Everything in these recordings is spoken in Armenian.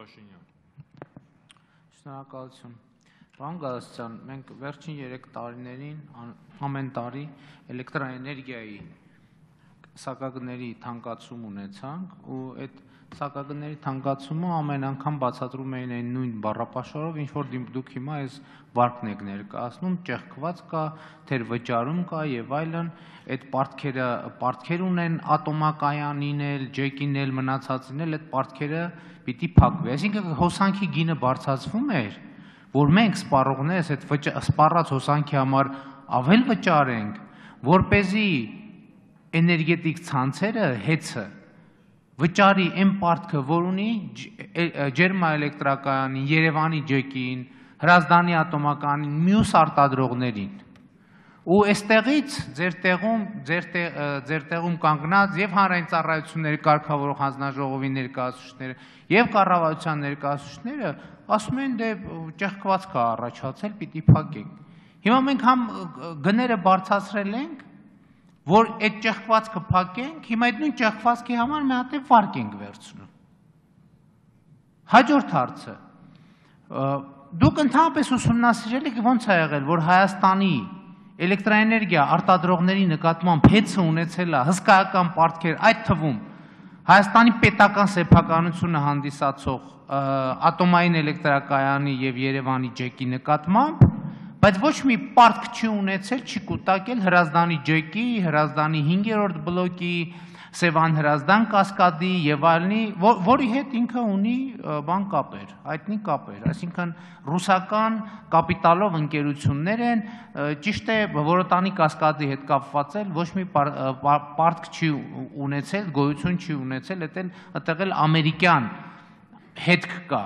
Փաշինյան։ Շնորհակալություն։ Պարոն Գալստյան, մենք վերջին 3 տարիներին ամեն տարի էլեկտրաէներգիայի սակագների թանկացում ունեցանք ու այդ սակագների թանկացումը ամեն անգամ բացատրում էին այն նույն բառապաշարով, ինչ որ դուք հիմա այս վարկն եք ներկայացնում, ճեղքված կա, թեր վճարում կա եւ այլն, այդ պարտքեր ունեն ատոմակայանին էլ, ջեկին էլ, մնացածին էլ, այդ պարտքերը պիտի փակվի։ Այսինքն հոսանքի գինը բարձրացվում էր, որ մենք սպառողներս այդ սպառած հոսանքի համար ավել վճարենք, որպեսզի էներգետիկ ցանցերը հեծը վճարի այն պարտքը, որ ունի ջերմաէլեկտրակայանին, Երևանի ջեկին, Հրազդանի ատոմականին, մյուս արտադրողներին։ Ու այստեղից ձեր տեղում կանգնած եւ հանրային ծառայությունների կարգավորող հանձնաժողովի ներկայացուցիչները եւ կառավարության ներկայացուցիչները ասում են դե ճեղքված կա առաջացել, պիտի փակենք։ Հիմա մենք համ գները բարձրացրել ենք, որ այդ ճեղքվածքը փակենք, հիմա այդ նույն ճեղքվածքի համար մի հատ վարկ ենք վերցնում։ Հաջորդ հարցը, դուք ընդհանրապես ուսումնասիրել եք ոնց է եղել, որ Հայաստանի էլեկտրաէներգիա արտադրողների նկատմամբ հեծը ունեցել է հսկայական պարտքեր, այդ թվում Հայաստանի պետական սեփականությունը հանդիսացող ատոմային էլեկտրակայանի եւ Երևանի ջեկի նկատմամբ, բայց ոչ մի պարտք չի ունեցել, չի կուտակել Հրազդանի ջեկի, Հրազդանի 5-րդ բլոկի, Սևան Հրազդան կասկադի եւ այլնի, որի հետ ինքը ունի բան կապեր, հայտնի կապեր, այսինքն ռուսական կապիտալով ընկերություններ են, ճիշտ է, Որոտանի կասկադի հետ կապված էլ ոչ մի պարտք չի ունեցել, գոյություն չի ունեցել, այդտեղ էլ ամերիկյան հետք կա։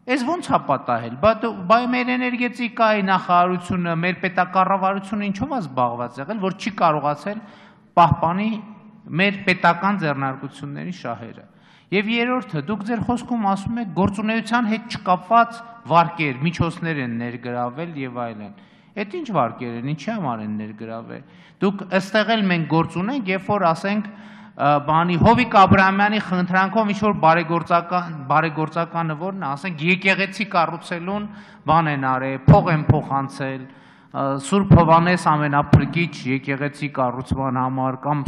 Այս ոնց է պատահել, բա մեր էներգետիկայի նախարարությունը, մեր պետակառավարությունը ինչով է զբաղված եղել, որ չի կարողացել պահպանի մեր պետական ձեռնարկությունների շահերը։ Եվ երրորդը, դուք ձեր խոսքում ասում եք գործունեության հետ չկապված վարկեր, միջոցներ են ներգրավել եւ այլն։ Այդ ինչ վարկեր են, ինչի համար են ներգրավել։ Դուք ըստեղ էլ մենք գործ ունենք, երբ որ ասենք բանի Հովիկ Աբրահամյանի խնդրանքով ինչ որ բարեգործականը որն է, ասենք եկեղեցի կառուցելուն բան են արել, փող են փոխանցել, Սուրբ Հովհաննես ամենափրկիչ եկեղեցի կառուցման համար կամ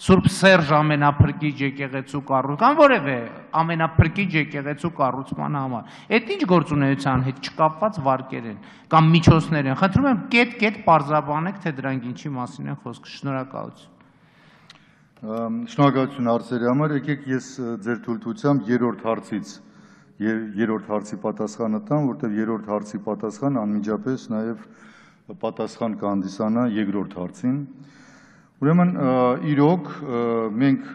Սուրբ Սերժ ամենափրկիչ եկեղեցու կառուցման կամ որևէ ամենափրկիչ եկեղեցու կառուցման համար։ Այդ ինչ գործունեության հետ չկապված վարկեր են կամ միջոցներ են։ Խնդրում եմ կետ պարզաբանեք, թե դրանք ինչի մասին են խոսքը։ Շնորհակալություն։ Շնորհակալություն հարցերի համար, եկեք ես ձեր թույլտվությամբ երրորդ հարցի պատասխանը տամ, որտեղ երրորդ հարցի պատասխանը անմիջապես նաև պատասխան կհանդիսանա երկրորդ հարցին։ Ուրեմն իրոք մենք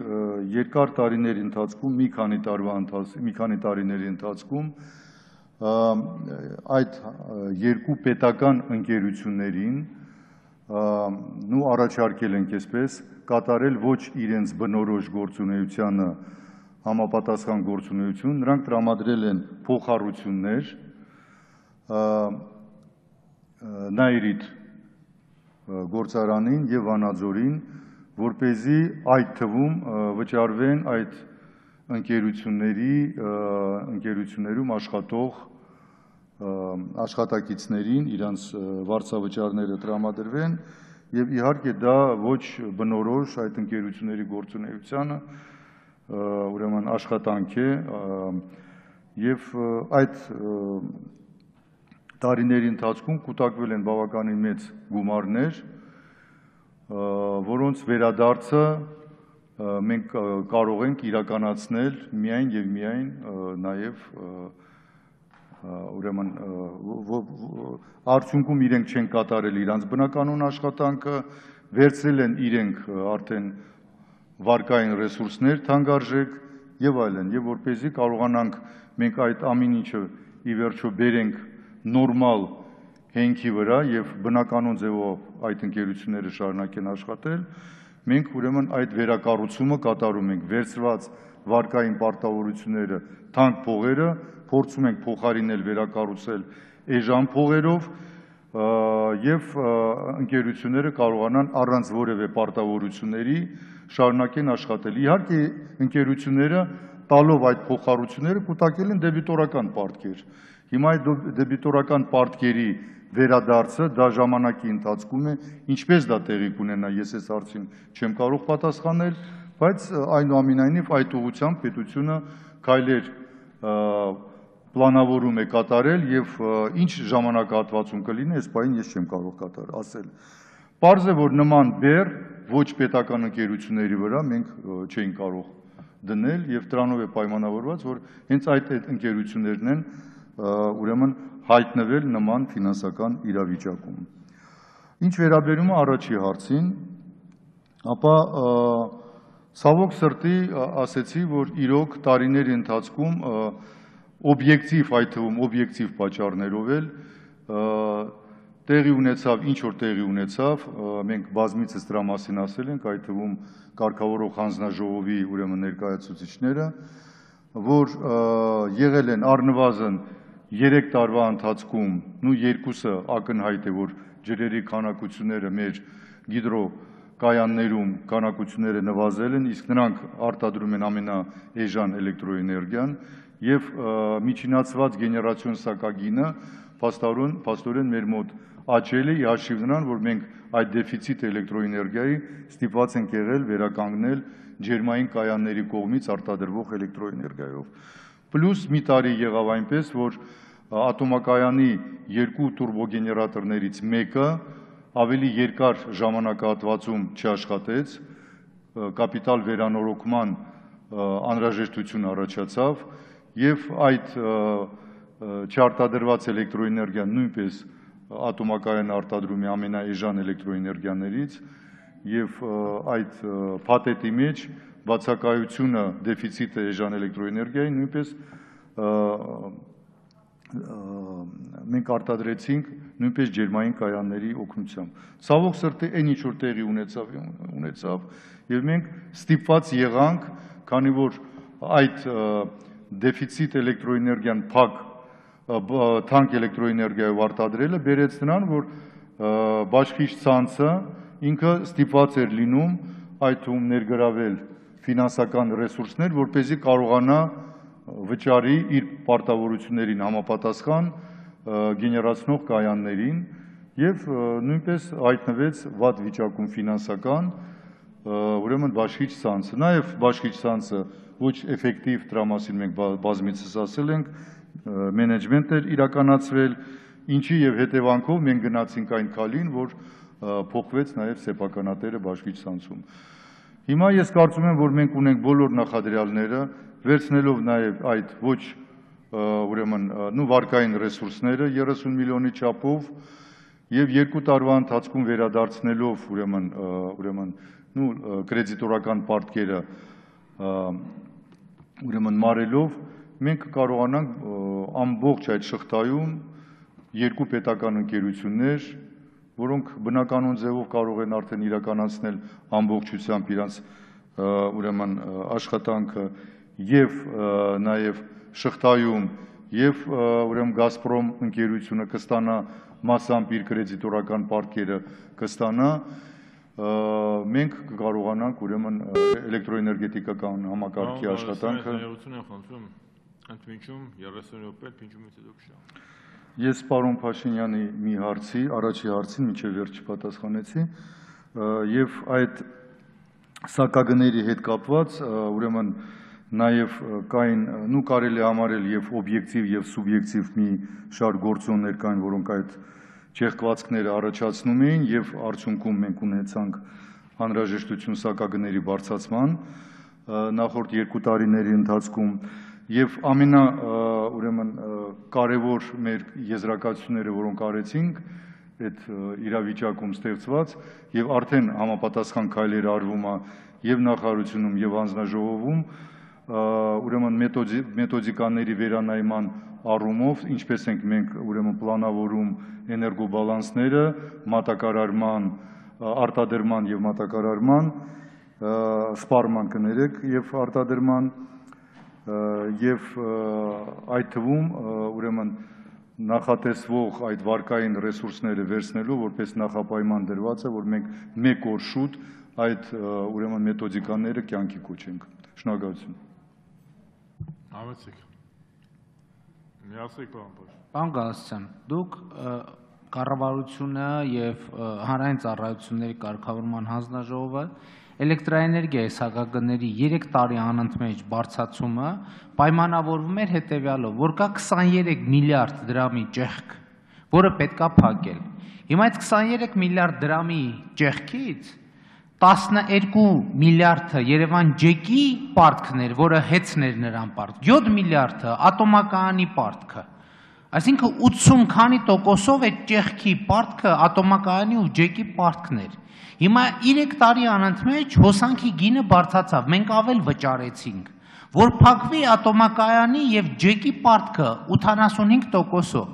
երկար տարիների ընթացքում, մի քանի տարիների ընթացքում այդ երկու պետական ընկերություններին առաջարկել ենք այսպես կատարել ոչ իրենց բնորոշ գործունեությանը համապատասխան գործունեություն, նրանք տրամադրել են փոխառություններ Նայիրիդ գործարանին եւ Վանաձորին, որպեսզի այդ թվում վճարվեն այդ ընկերություններում աշխատող աշխատակիցներին իրանց վարձավճարները տրամադրվեն եւ իհարկե դա ոչ բնորոշ այդ ընկերությունների գործունեությանը ուրեմն աշխատանք է եւ այդ տարիների ընթացքում կուտակվել են բավականին մեծ գումարներ, որոնց վերադարձը մենք կարող ենք իրականացնել միայն եւ միայն նաեւ ուրեմն արդյունքում իրենք չեն կատարել իրանց բնականոն աշխատանքը, վերցրել են իրենք արդեն վարկային ռեսուրսներ թանկարժեք եւ այլն, եւ որպեսզի կարողանանք մենք այդ ամեն ինչը ի վերջո բերենք նորմալ հենքի վրա եւ բնականոն ձևով այդ ընկերությունները շարունակեն աշխատել, մենք ուրեմն այդ վերակառուցումը կատարում ենք, վերցված վարկային պարտավորությունները, թանկ փողերը փորձում ենք փոխարինել, վերակառուցել էժան փողերով եւ ընկերությունները կարողանան առանց որևէ պարտավորությունների շարունակեն աշխատել։ Իհարկե ընկերությունները տալով այդ փոխառությունները կուտակել են դեբիտորական պարտքեր։ Հիմա այդ դեբիտորական պարտքերի վերադարձը դա ժամանակի ընթացքում է, ինչպես դա տեղի կունենա, ես այս հարցին չեմ կարող պատասխանել, բայց այնուամենայնիվ այդ ուղղությամբ պետությունը քայլեր պլանավորում է կատարել եւ ինչ ժամանակահատվածում կլինի, այս բանը ես չեմ կարող ասել։ Պարզ է, որ նման բեռ ոչ պետական ընկերությունների վրա մենք չենք կարող դնել եւ դրանով է պայմանավորված, որ հենց այդ ընկերություններն են ուրեմն հայտնվել նման ֆինանսական իրավիճակում։ Ինչ վերաբերում է առաջի հարցին, ապա ցավոք սրտի ասեցի, որ իրոք տարիների ընթացքում օբյեկտիվ, այդ թվում օբյեկտիվ պատճառներով էլ տեղի ունեցավ, ինչ որ տեղի ունեցավ, մենք բազմիցս դրա մասին ասել ենք, այդ թվում կարգավորող հանձնաժողովի ուրեմն ներկայացուցիչները, որ եղել են առնվազն 3 տարվա ընթացքում, նու երկուսը ակնհայտ է, որ ջրերի քանակությունները մեր գիդրոկայաններում քանակությունները նվազել են, իսկ նրանք արտադրում են ամենաէժան էլեկտրոէներգիան եւ միջինացված գեներացիոն սակագինը փաստորեն մեր մոտ աճել է, ի հաշիվ նրան, որ մենք այդ դեֆիցիտ էլեկտրոէներգիայի ստիպված ենք եղել վերականգնել ջերմային կայանների կողմից արտադրվող էլեկտրոէներգիայով։ Պլյուս մի տարի եղավ այնպես, որ ատոմակայանի 2 տուրբոգեներատորներից մեկը ավելի երկար ժամանակահատվածում չաշխատեց, կապիտալ վերանորոգման անհրաժեշտություն առաջացավ եւ այդ չարտադրված էլեկտրոէներգիան նույնպես ատոմակայանը արտադրում է ամենաէժան էլեկտրոէներգիաներից եւ այդ փաթեթի մեջ բացակայությունը դեֆիցիտը էժան էլեկտրոէներգիայի նույնպես մենք արտադրեցինք նույնպես ջերմային կայանների օգնությամբ։ Ցավոք սրտի այն ինչ որ տեղի ունեցավ եւ մենք ստիպված եղանք, քանի որ այդ դեֆիցիտ էլեկտրոէներգիան փակ թանկ էլեկտրոէներգիայով արտադրելը բերեց նրան, որ բաշխիչ ցանցը ինքը ստիպված էր լինում այդ թվում ներգրավել ֆինանսական ռեսուրսներ, որպեսզի կարողանա վճարի իր պարտավորություններին համապատասխան գեներացնող կայաններին եւ նույնպես հայտնվեց վատ վիճակում ֆինանսական ուրեմն բաշխիչ ցանցը։ Նաեւ բաշխիչ ցանցը ոչ էֆեկտիվ, դրա մասին մենք բազմիցս ասել ենք, մենեջմենտ էր իրականացվել, ինչի եւ հետևանքով մենք գնացինք այն քալին, որ փոխվեց նաեւ սեփականատերը բաշխիչ ցանցում։ Հիմա ես կարծում եմ, որ մենք ունենք բոլոր նախադրյալները, վերցնելով նաեւ այդ ոչ ուրեմն վարկային ռեսուրսները 30 միլիոնի չափով եւ 2 տարվա ընթացքում վերադարձնելով ուրեմն կրեդիտորական պարտքերը ուրեմն մարելով մենք կարողանանք ամբողջ այդ շղթայում 2 պետական ընկերություններ, որոնք բնականոն ձևով կարող են արդեն իրականացնել ամբողջությամբ իրենց ուրեմն աշխատանքը եւ նաեւ շղթայում եւ ուրեմն Գազպրոմ ընկերությունը կստանա մասամբ իր կրեդիտորական պարտքերը կստանա, մենք կկարողանանք ուրեմն էլեկտրոէներգետիկական համակարգի աշխատանքը Ընդմիջում 30 րոպե փնջումից հետո կշա։ Ես պարոն Փաշինյանի մի հարցի, առաջի հարցին մինչև վերջը պատասխանեցի եւ այդ սակագների հետ կապված ուրեմն նաեւ կային կարելի համարել եւ օբյեկտիվ եւ սուբյեկտիվ մի շարք գործոններ կային, որոնք այդ ճեղքվածքները առաջացնում էին եւ արդյունքում մենք ունեցանք անհրաժեշտություն սակագների բարձրացման նախորդ 2 տարիների ընթացքում եւ ամենա ուրեմն կարևոր մեր եզրակացությունները, որոնք արեցինք այդ իրավիճակում ստեղծված եւ արդեն համապատասխան քայլեր արվում է եւ նախարարությունում եւ հանձնաժողովում ուրեմն մեթոդիկաների վերանայման առումով ինչպես ենք մենք ուրեմն պլանավորում էներգոբալանսները մատակարարման արտադրման եւ մատակարարման սպառման կներեք եւ արտադրման եւ այդ թվում ուրեմն նախատեսվող այդ վարկային ռեսուրսները վերցնելու որպես նախապայման դրված է, որ մենք մեկ օր շուտ այդ ուրեմն մեթոդիկաները կյանքի կոչենք։ Շնորհակալություն։ Համեցեք։ Միացեք պարոն Պաշտպան։ Պարոն Գալստյան, դուք կառավարությունը եւ հանրային ծառայությունների կարգավորման հանձնաժողովը էլեկտրաէներգիայի սակագների 3 տարի անընդմեջ բարձրացումը պայմանավորվում էր հետեւյալով, որ կա 23 միլիարդ դրամի ճեղք, որը պետքա փակել։ Հիմա այդ 23 միլիարդ դրամի ճեղքից 12 միլիարդը Երևան ջեկի պարտքներ, որը հեծներ նրան պարտք, 7 միլիարդը ատոմակայանի պարտքը։ Այսինքն 80 քանի տոկոսով այդ ճեղքի պարտքը ատոմակայանի ու ջեկի պարտքներ։ Հիմա 3 տարի անընդմեջ հոսանքի գինը բարձրացավ, մենք ավել վճարեցինք, որ փակվի ատոմակայանի եւ ջեկի պարտքը 85%-ով։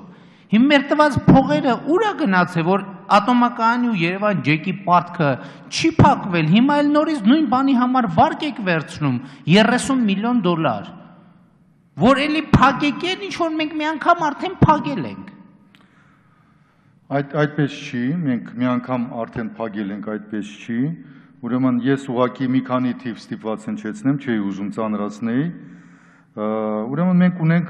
Հիմա մեր տված փողերը ուր է գնացել, որ ատոմակայանի ու Երևան ջեկի պարտքը չի փակվել, հիմա էլ նորից նույն բանի համար վարկ եք վերցնում 30 միլիոն դոլար, որ էլի փակեկեն, ինչ որ մենք մի անգամ արդեն փակել ենք։ Այդպես չի, մենք մի անգամ արդեն փակել ենք, այդպես չի, ուրեմն ես ուղղակի մի քանի թիվ ստիպված հնչեցնեմ, չէի ուզում ծանրացնել, ուրեմն մենք ունենք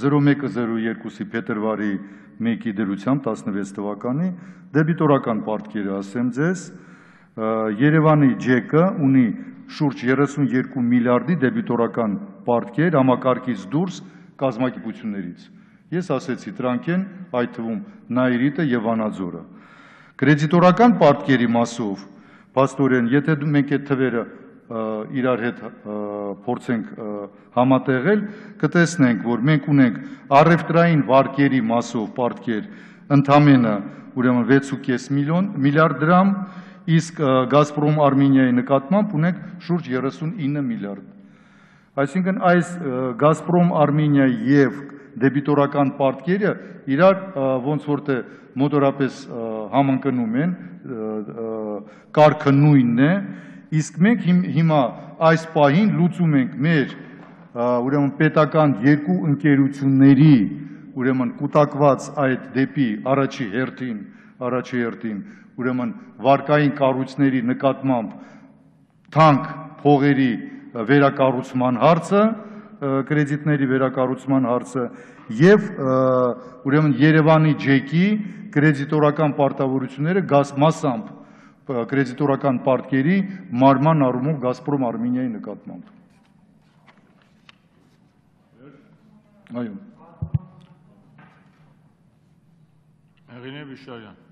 0102-ի փետրվարի 1-ի դրությամբ 16 թվականի դեբիտորական պարտքերը ասեմ ձեզ, Երևանի ջեկը ունի շուրջ 32 միլիարդի դեբիտորական պարտքեր համակարգից դուրս կազմակերպություններից։ Ես ասեցի դրանք են այդ թվում Նայիրիտը եւ Վանաձորը։ Կրեդիտորական պարտքերի մասով, փաստորեն, եթե մենք այդ թվերը իրար հետ փորձենք համատեղել, կտեսնենք, որ մենք ունենք առևտրային վարկերի մասով պարտքեր ընդամենը ուրեմն 6.5 միլիարդ դրամ, իսկ Գազպրոմ Արմենիայի նկատմամբ ունենք շուրջ 39 միլիարդ։ Այսինքն այս Գազպրոմ Արմենիայի եւ դեբիտորական պարտքերը իրար ոնց որ թե մոտորապես համընկնում են, կարգը նույնն է, իսկ մենք հիմա այս պահին լուծում ենք մեր ուրեմն պետական երկու ընկերությունների ուրեմն կուտակված այդ դեպի առաջի հերթին ուրեմն վարկային կառույցների նկատմամբ թանկ փողերի վերակառուցման հարցը, կրեդիտների վերակառուցման հարցը եւ ուրեմն Երևանի ջեկի կրեդիտորական պարտավորությունները մասամբ կրեդիտորական պարտքերի մարման առումով Գազպրոմ Արմենիայի նկատմամբ։ Այո։ Հեղինե Վիշարյան։